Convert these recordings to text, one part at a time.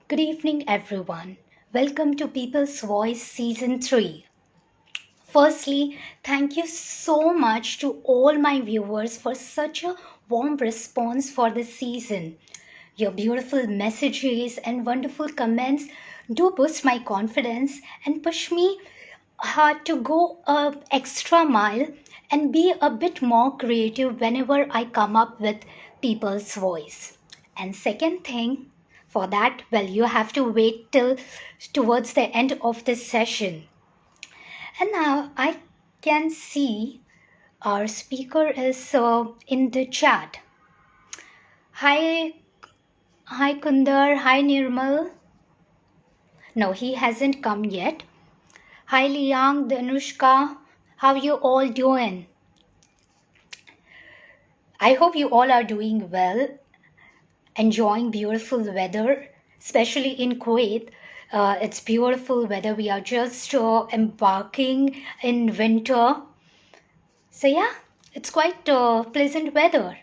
Good evening, everyone. Welcome to People's Voice Season 3. Firstly, thank you so much to all my viewers for such a warm response for this season. Your beautiful messages and wonderful comments do boost my confidence and push me hard to go a extra mile and be a bit more creative whenever I come up with people's voice. And second thing, for that, well, you have to wait till towards the end of this session. And now I can see our speaker is in the chat. Hi, hi Kundar, hi Nirmal. No, he hasn't come yet. Hi Liang, Danushka, how you all doing? I hope you all are doing well, enjoying beautiful weather, especially in Kuwait. It's beautiful weather. We are just embarking in winter. So yeah, it's quite pleasant weather.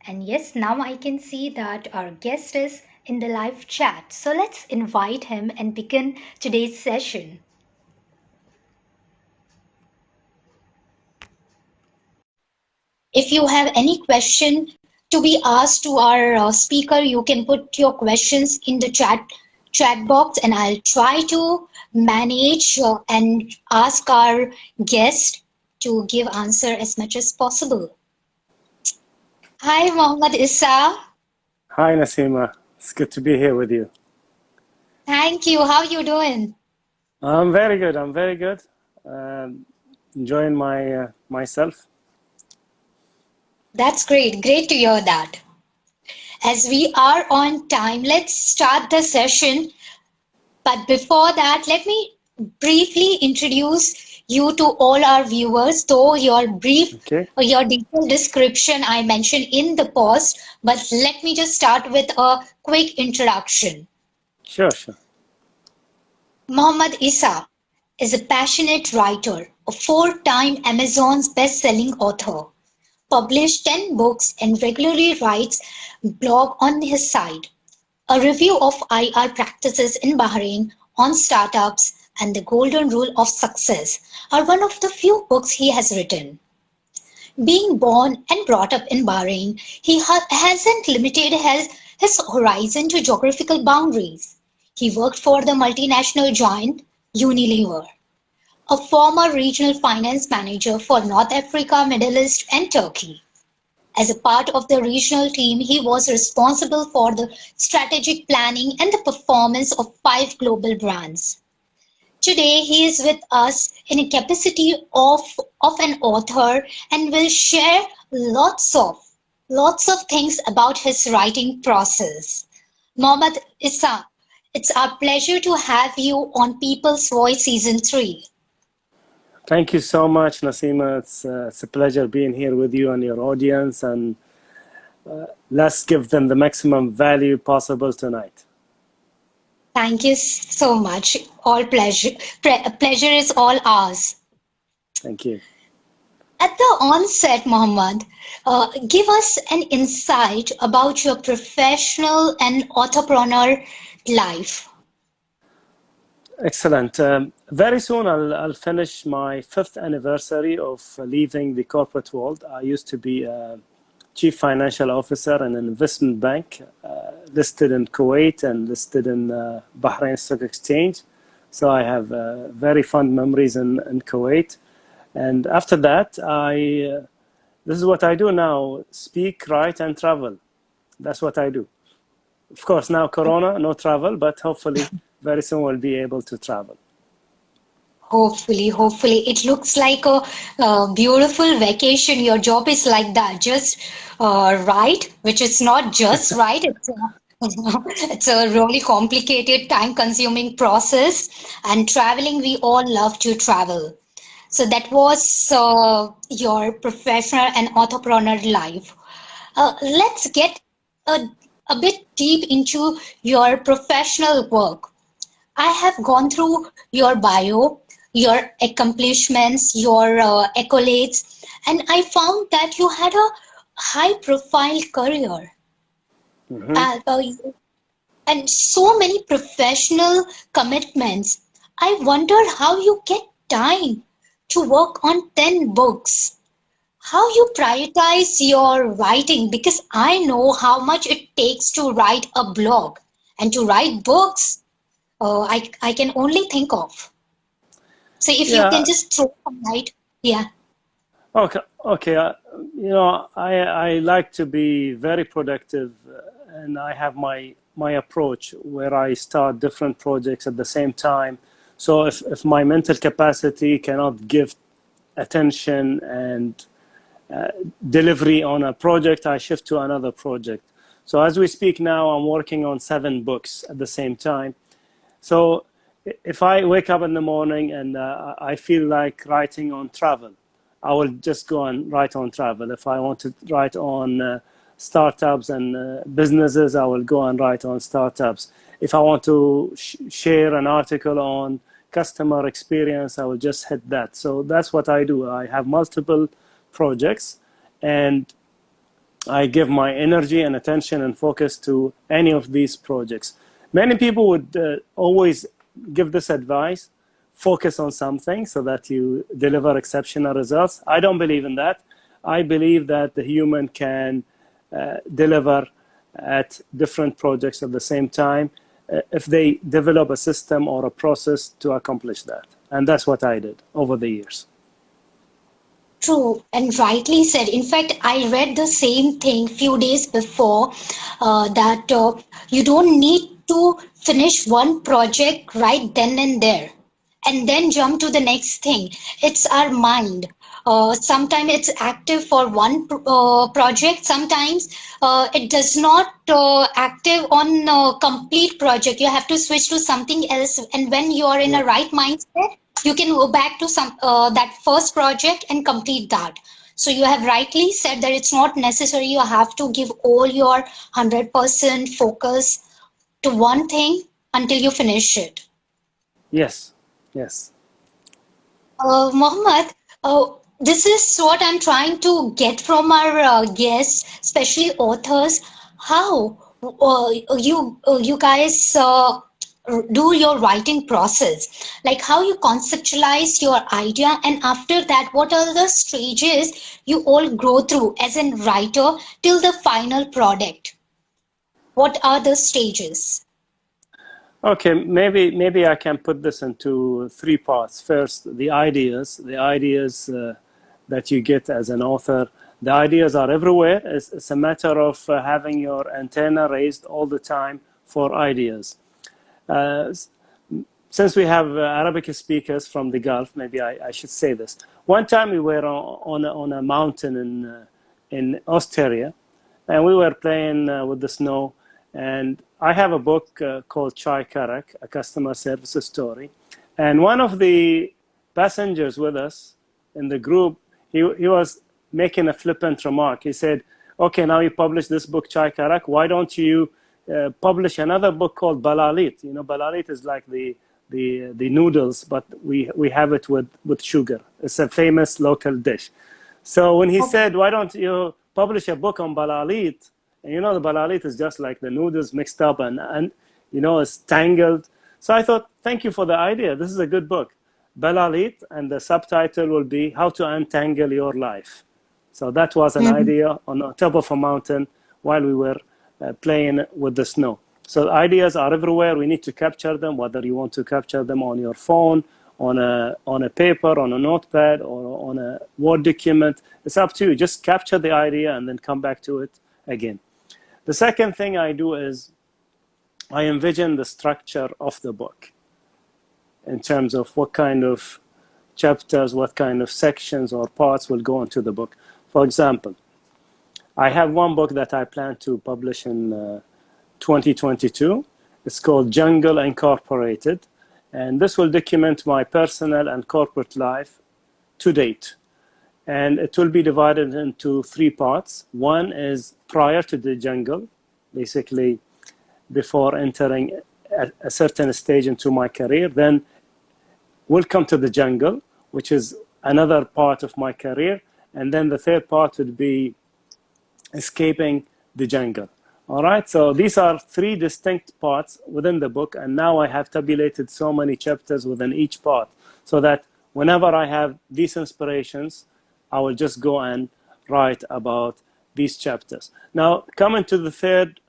And yes, now I can see that our guest is in the live chat. So let's invite him and begin today's session. If you have any question to be asked to our speaker, you can put your questions in the chat box, and I'll try to manage and ask our guest to give answer as much as possible. Hi, Mohammed Issa. Hi, Nasima. It's good to be here with you. Thank you. How you doing? I'm very good. I'm very good. Enjoying myself. That's great. Great to hear that. As we are on time, let's start the session. But before that, let me briefly introduce you to all our viewers, though your brief Okay. or your detailed description I mentioned in the post, but let me just start with a quick introduction. Sure. Mohammed Issa is a passionate writer, a four-time Amazon's best-selling author, published 10 books and regularly writes blog on his site. A review of IR practices in Bahrain on startups and the golden rule of success are one of the few books he has written. Being born and brought up in Bahrain, he hasn't limited his horizon to geographical boundaries. He worked for the multinational giant Unilever, a former regional finance manager for North Africa, Middle East, and Turkey. As a part of the regional team, he was responsible for the strategic planning and the performance of 5 global brands. Today, he is with us in a capacity of an author and will share lots of things about his writing process. Mohammed Issa, it's our pleasure to have you on People's Voice Season 3. Thank you so much, Nasima. It's a pleasure being here with you and your audience, and let's give them the maximum value possible tonight. Thank you so much. All pleasure. Pleasure is all ours. Thank you. At the onset, Mohammed, give us an insight about your professional and entrepreneur life. Excellent. Very soon I'll finish my 5th anniversary of leaving the corporate world. I used to be a chief financial officer in an investment bank listed in Kuwait and listed in Bahrain Stock Exchange. So I have very fond memories in Kuwait. And after that, this is what I do now: speak, write, and travel. That's what I do. Of course, now Corona, no travel, but hopefully very soon we'll be able to travel. Hopefully. It looks like a beautiful vacation. Your job is like that, just right, which is not just right. It's a really complicated, time-consuming process. And traveling, we all love to travel. So that was your professional and entrepreneur life. Let's get a bit deep into your professional work. I have gone through your bio, your accomplishments, your accolades, and I found that you had a high profile career. Mm-hmm. and so many professional commitments. I wonder how you get time to work on 10 books. How you prioritize your writing, because I know how much it takes to write a blog and to write books. I can only think of. So if you can Yeah. just throw some light. Yeah. Okay. Okay. I like to be very productive, and I have my approach where I start different projects at the same time. So if my mental capacity cannot give attention and delivery on a project, I shift to another project. So as we speak now, I'm working on 7 books at the same time. So if I wake up in the morning and I feel like writing on travel, I will just go and write on travel. If I want to write on startups and businesses, I will go and write on startups. If I want to share an article on customer experience, I will just hit that. So that's what I do. I have multiple projects, and I give my energy and attention and focus to any of these projects. Many people would always give this advice: focus on something so that you deliver exceptional results. I don't believe in that. I believe that the human can deliver at different projects at the same time if they develop a system or a process to accomplish that. And that's what I did over the years. True, and rightly said. In fact, I read the same thing few days before, that you don't need to finish one project right then and there and then jump to the next thing. It's our mind. Sometimes it's active for one project. Sometimes it does not active on complete project. You have to switch to something else. And when you are in Yeah. a right mindset, you can go back to some that first project and complete that. So you have rightly said that it's not necessary you have to give all your 100% focus to one thing until you finish it. Yes. Yes. Mohammed, this is what I'm trying to get from our guests, especially authors. How you guys do your writing process? Like how you conceptualize your idea, and after that, what are the stages you all go through as a writer till the final product? What are the stages? Okay, maybe I can put this into 3 parts. First, the ideas that you get as an author. The ideas are everywhere. It's a matter of having your antenna raised all the time for ideas. Uh, since we have Arabic speakers from the Gulf, maybe I should say this. One time we were on a mountain in Austria, and we were playing with the snow. And I have a book called Chai Karak, a customer service story. And one of the passengers with us in the group, he was making a flippant remark. He said, "Okay, now you publish this book, Chai Karak. Why don't you publish another book called Balalit? You know, Balalit is like the noodles, but we have it with sugar. It's a famous local dish." So when he said, "Why don't you publish a book on Balalit?" And you know, the Balalit is just like the noodles mixed up and it's tangled. So I thought, thank you for the idea. This is a good book. Balalit, and the subtitle will be How to Untangle Your Life. So that was an Mhm. idea on top of a mountain while we were playing with the snow. So ideas are everywhere. We need to capture them, whether you want to capture them on your phone, on a paper, on a notepad, or on a Word document. It's up to you. Just capture the idea and then come back to it again. The second thing I do is I envision the structure of the book in terms of what kind of chapters, what kind of sections or parts will go into the book. For example, I have one book that I plan to publish in 2022. It's called Jungle Incorporated, and this will document my personal and corporate life to date. And it will be divided into 3 parts. One is prior to the jungle, basically before entering a certain stage into my career. Then we'll come to the jungle, which is another part of my career. And then the third part would be escaping the jungle. All right, so these are three distinct parts within the book, and now I have tabulated so many chapters within each part so that whenever I have these inspirations, I will just go and write about these chapters. Now, coming to the third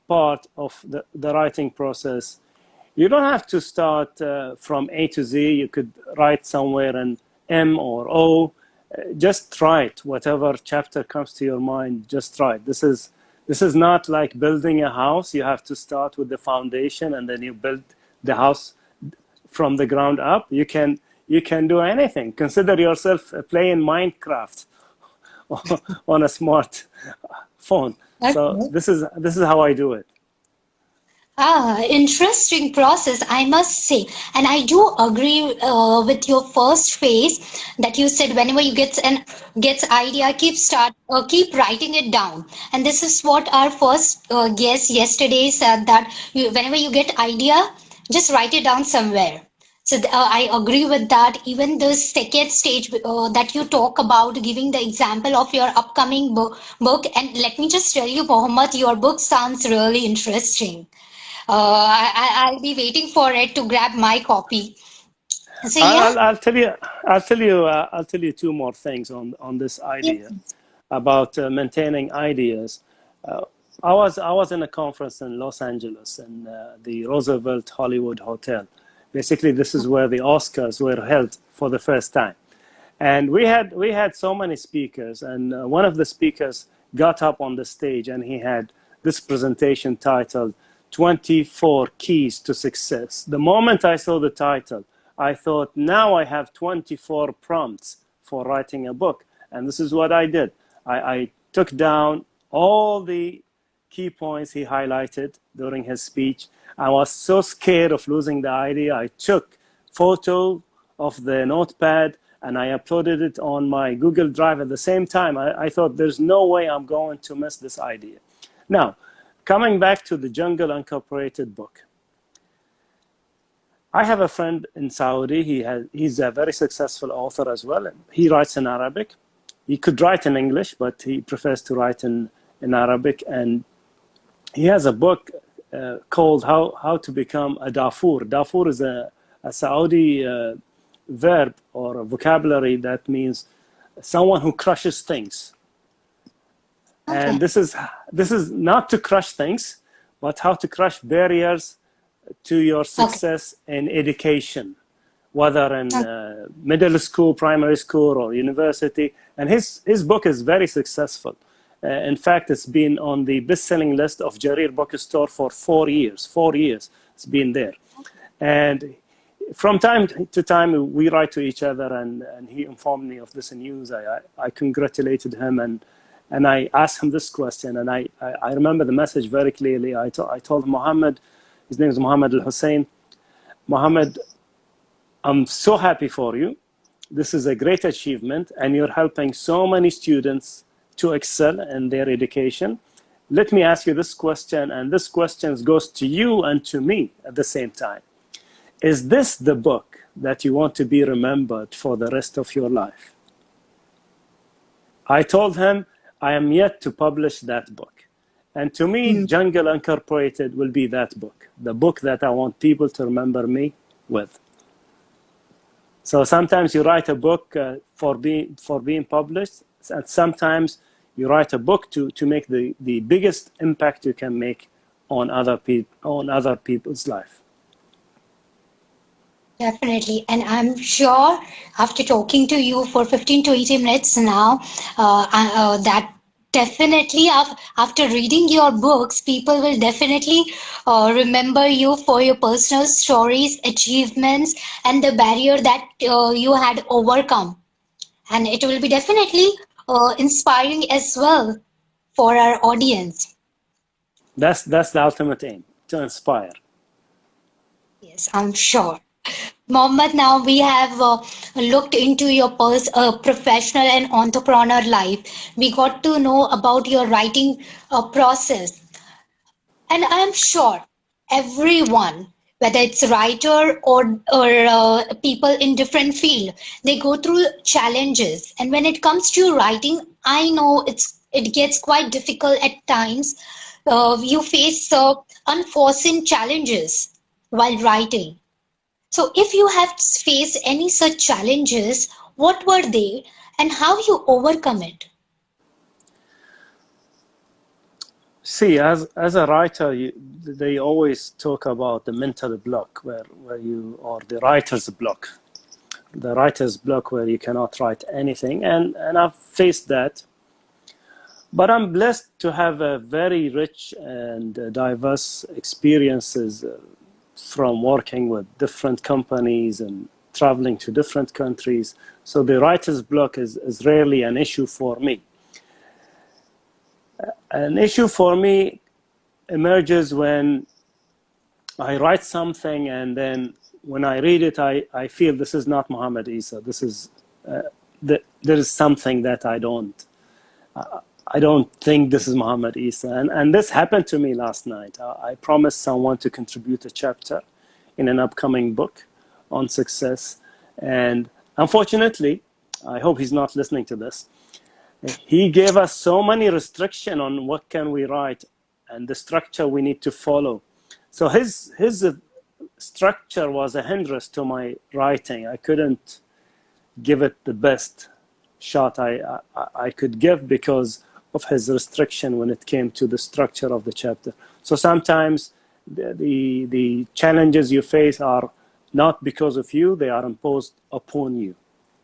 part of the writing process, you don't have to start from A to Z. You could write somewhere in M or O. Just write whatever chapter comes to your mind. Just write. This is not like building a house. You have to start with the foundation and then you build the house from the ground up. You can do anything. Consider yourself playing Minecraft on a smart phone. So Okay. this is how I do it. Ah, interesting process, I must say. And I do agree with your first phase that you said whenever you gets idea, keep writing it down. And this is what our first guest yesterday said that whenever you get idea, just write it down somewhere. So I agree with that. Even the second stage that you talk about, giving the example of your upcoming book, and let me just tell you, Mohammed, your book sounds really interesting. I'll be waiting for it to grab my copy. So yeah, I'll tell you, I'll tell you two more things on this idea yes. about maintaining ideas. Uh, I was in a conference in Los Angeles in the Roosevelt Hollywood Hotel. Basically, this is where the Oscars were held for the first time, and we had so many speakers, and one of the speakers got up on the stage and he had this presentation titled 24 Keys to Success. The moment I saw the title, I thought, now I have 24 prompts for writing a book. And this is what I did. I took down all the key points he highlighted during his speech. I was so scared of losing the idea. I took photo of the notepad and I uploaded it on my Google Drive at the same time. I thought there's no way I'm going to miss this idea. Now, coming back to the Jungle Incorporated book, I have a friend in Saudi. He's a very successful author as well. He writes in Arabic. He could write in English, but he prefers to write in Arabic. And he has a book called How to Become a Dafur. Dafur is a Saudi verb or a vocabulary that means someone who crushes things. Okay. And this is not to crush things, but how to crush barriers to your Okay. success in education, whether in Okay. middle school, primary school, or university. And his book is very successful. In fact, it's been on the best-selling list of Jarir Bookstore for 4 years. 4 years it's been there. And from time to time, we write to each other, and he informed me of this news. I congratulated him, and I asked him this question, and I remember the message very clearly. I told Muhammad, his name is Muhammad Al-Hussein, Muhammad, I'm so happy for you. This is a great achievement, and you're helping so many students to excel in their education. Let me ask you this question, and this question goes to you and to me at the same time. Is this the book that you want to be remembered for the rest of your life? I told him, I am yet to publish that book. And to me, Mm. Jungle Incorporated will be that book, the book that I want people to remember me with. So sometimes you write a book for being published, and sometimes you write a book to make the biggest impact you can make on other people's life. Definitely. And I'm sure after talking to you for 15 to 80 minutes now, that definitely after reading your books, people will definitely remember you for your personal stories, achievements, and the barrier that you had overcome. And it will be definitely inspiring as well for our audience. That's the ultimate aim, to inspire. Yes, I'm sure. Mohammed, now we have looked into your professional and entrepreneur life. We got to know about your writing process. And I'm sure everyone, whether it's writer or people in different field, they go through challenges. And when it comes to writing, I know it gets quite difficult at times. You face unforeseen challenges while writing. So, if you have faced any such challenges, what were they and how you overcome it? See, as a writer, they always talk about the mental block, where you, or the writer's block, where you cannot write anything, and I've faced that. But I'm blessed to have a very rich and diverse experiences from working with different companies and traveling to different countries. So the writer's block is rarely an issue for me. An issue for me emerges when I write something and then when I read it, I feel this is not Muhammad Isa. This is there is something that I don't think this is Muhammad Isa. And this happened to me last night. I promised someone to contribute a chapter in an upcoming book on success. And unfortunately, I hope he's not listening to this, he gave us so many restrictions on what can we write and the structure we need to follow. So his structure was a hindrance to my writing. I couldn't give it the best shot I could give because of his restriction when it came to the structure of the chapter. So sometimes the challenges you face are not because of you, they are imposed upon you.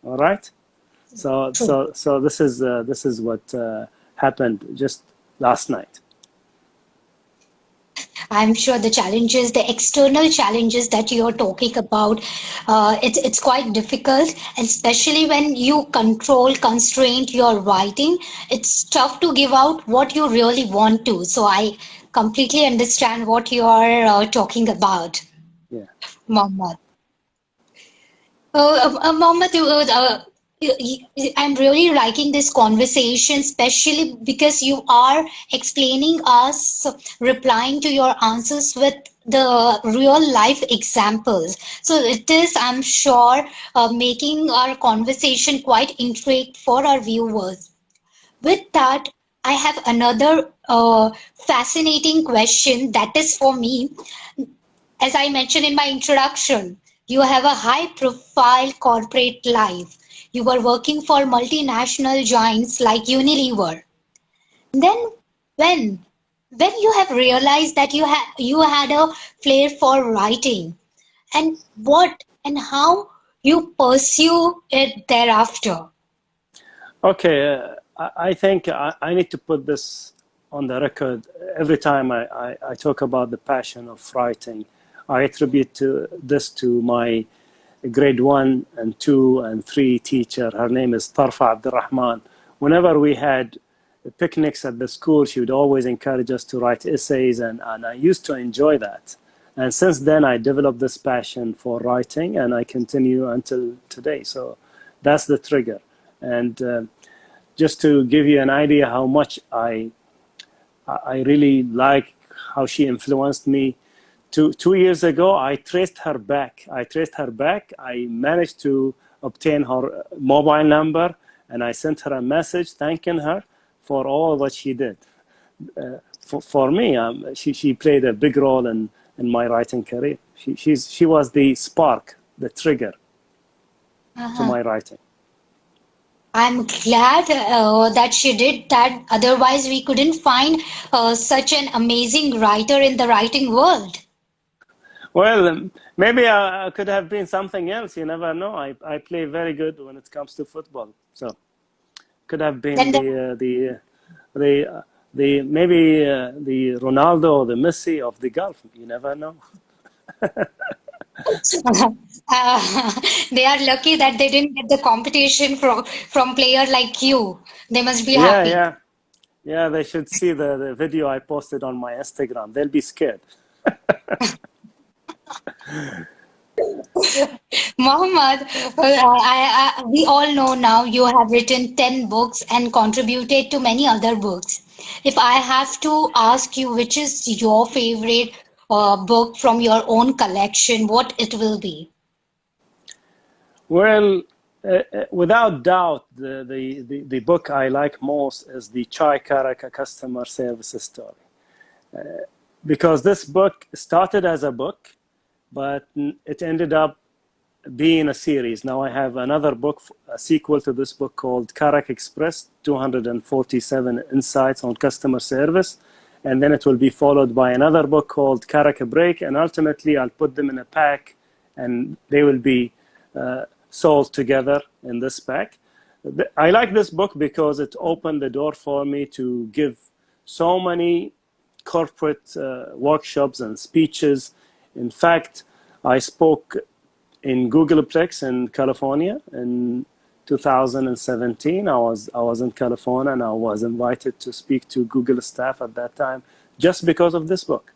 All right? So this is what happened just last night. I'm sure the challenges, the external challenges that you're talking about, it's quite difficult, especially when you constrain your writing. It's tough to give out what you really want to. So I completely understand what you are talking about, Yeah. Mohammed. Mohammed, I'm really liking this conversation, especially because you are explaining us, replying to your answers with the real life examples. So it is, I'm sure, making our conversation quite intrigued for our viewers. With that, I have another fascinating question that is for me. As I mentioned in my introduction, you have a high profile corporate life. You were working for multinational giants like Unilever. Then when when you have realized that you had a flair for writing, and what and how you pursue it thereafter. Okay, I think I need to put this on the record. Every time I talk about the passion of writing, I attribute this to my grade 1 and 2 and 3 teacher. Her name is Tarfa Abdurrahman. Whenever we had picnics at the school, she would always encourage us to write essays, and I used to enjoy that. And since then, I developed this passion for writing, and I continue until today. So that's the trigger. And just to give you an idea how much I really like how she influenced me, 2 years ago, I traced her back. I managed to obtain her mobile number, and I sent her a message thanking her for all what she did. For me, she played a big role in my writing career. She was the spark, the trigger to Uh-huh. my writing. I'm glad that she did that. Otherwise, we couldn't find such an amazing writer in the writing world. Well, maybe I could have been something else. You never know. I play very good when it comes to football. So could have been Then the the maybe the Ronaldo or the Messi of the Gulf. You never know. they are lucky that they didn't get the competition from player like you. They must be Yeah, happy. yeah, yeah. They should see the video I posted on my Instagram. They'll be scared. Mohammed, we all know now you have written 10 books and contributed to many other books. If I have to ask you which is your favorite book from your own collection, what it will be? Well, Without doubt, the book I like most is the Chai Karaka customer service story. Because this book started as a book, but it ended up being a series. Now I have another book, a sequel to this book called Karak Express, 247 Insights on Customer Service. And then it will be followed by another book called Karak Break. And ultimately, I'll put them in a pack and they will be sold together in this pack. I like this book because it opened the door for me to give so many corporate workshops and speeches. In fact, I spoke in Googleplex in California in 2017. I was in California and I was invited to speak to Google staff at that time just because of this book.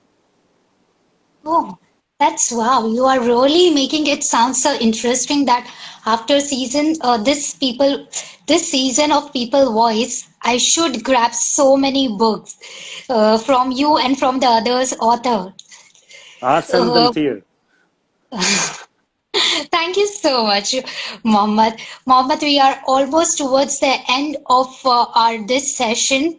Oh, that's wow. You are really making it sound so interesting that after this season of People Voice, I should grab so many books from you and from the others author. I'll send them Uh, to you. Thank you so much, Mohammed. Mohammed, we are almost towards the end of our this session.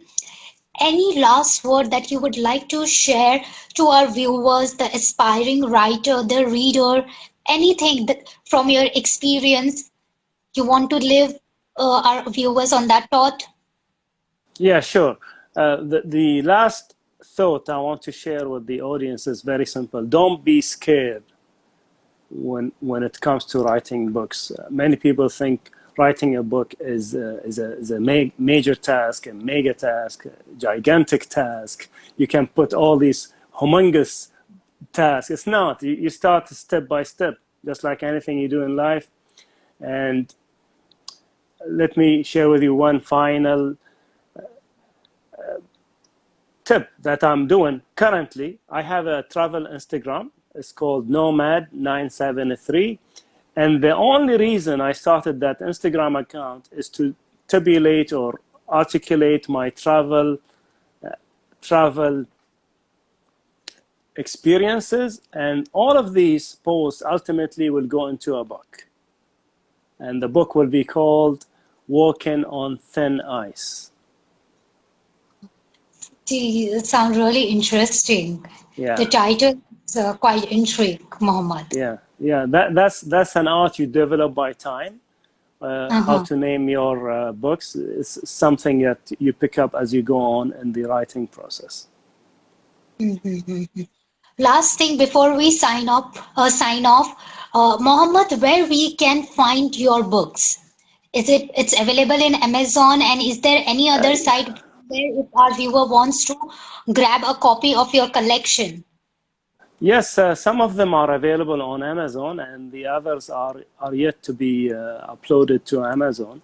Any last word that you would like to share to our viewers, the aspiring writer, the reader, anything that from your experience you want to leave our viewers on that thought? Yeah, sure. The last thought I want to share with the audience is very simple. Don't be scared when it comes to writing books. Many people think writing a book is a major task, a mega task, a gigantic task. You can put all these humongous tasks. It's not. You start step by step, just like anything you do in life. And let me share with you one final tip that I'm doing currently. I have a travel Instagram. It's called Nomad973. And the only reason I started that Instagram account is to tabulate or articulate my travel experiences. And all of these posts ultimately will go into a book. And the book will be called Walking on Thin Ice. It sounds really interesting. The Yeah. title is quite intriguing, Mohammed. Yeah. That's an art you develop by time. How Uh-huh. to name your books. It's something that you pick up as you go on in the writing process. Last thing before we sign off, Mohammed, where we can find your books? It's available in Amazon, and is there any Uh, other site where if our viewer wants to grab a copy of your collection? yes, some of them are available on Amazon, and the others are yet to be uploaded to Amazon.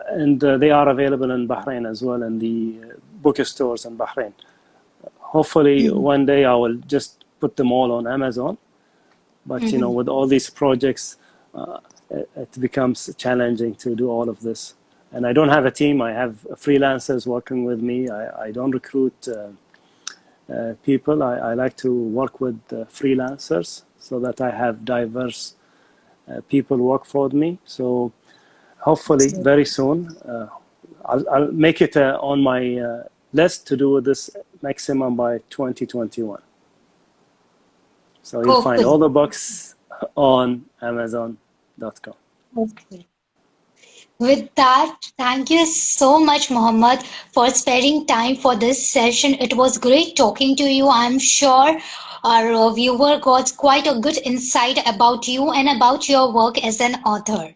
And they are available in Bahrain as well, in the bookstores in Bahrain. Hopefully, Mhm. one day I will just put them all on Amazon. But Mhm. with all these projects, it becomes challenging to do all of this. And I don't have a team. I have freelancers working with me. I don't recruit people. I like to work with freelancers so that I have diverse people work for me. So hopefully, very soon, I'll make it on my list to do this maximum by 2021. So you'll find Hopefully. all the books on Amazon.com. Hopefully. With that, thank you so much, Mohammed, for sparing time for this session. It was great talking to you. I'm sure our viewer got quite a good insight about you and about your work as an author.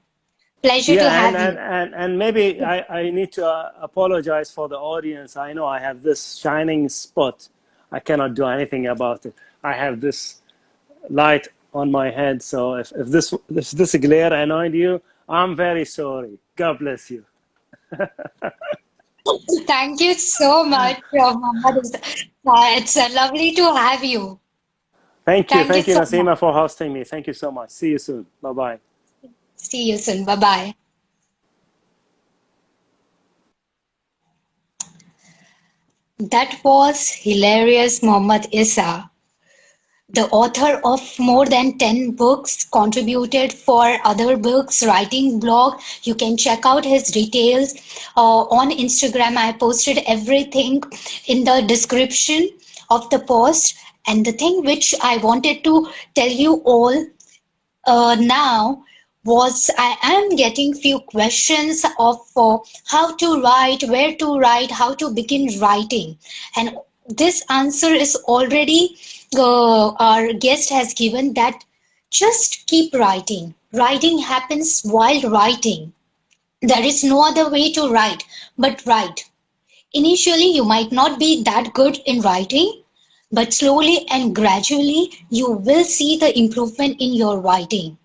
Pleasure to Yeah, have you. and maybe I need to apologize for the audience. I know I have this shining spot. I cannot do anything about it. I have this light on my head. So if this glare annoyed you, I'm very sorry. God bless you. Thank you so much, Mohammed. It's lovely to have you. Thank you Thank you, so much. Nasima, for hosting me. Thank you so much. See you soon. Bye bye. See you soon. Bye bye. That was hilarious, Mohammed Issa. the author of more than 10 books, contributed for other books, writing blog. You can check out his details on Instagram. I posted everything in the description of the post. And the thing which I wanted to tell you all now was I am getting few questions of how to write, where to write, how to begin writing, and this answer is already our guest has given that just keep writing. Writing happens while writing. There is no other way to write but write. Initially, you might not be that good in writing, but slowly and gradually you will see the improvement in your writing.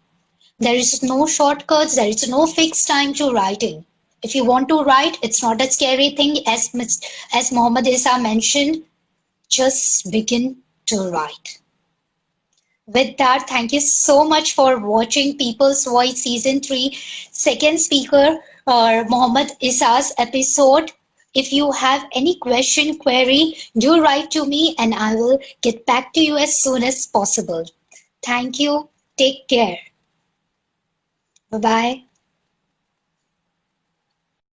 There is no shortcuts, there is no fixed time to writing. If you want to write, it's not a scary thing as Muhammad Isa mentioned, just begin to write. With that, thank you so much for watching People's Voice Season 3 second speaker Muhammad Isa's episode. If you have any question, query, do write to me and I will get back to you as soon as possible. Thank you. Take care. Bye bye.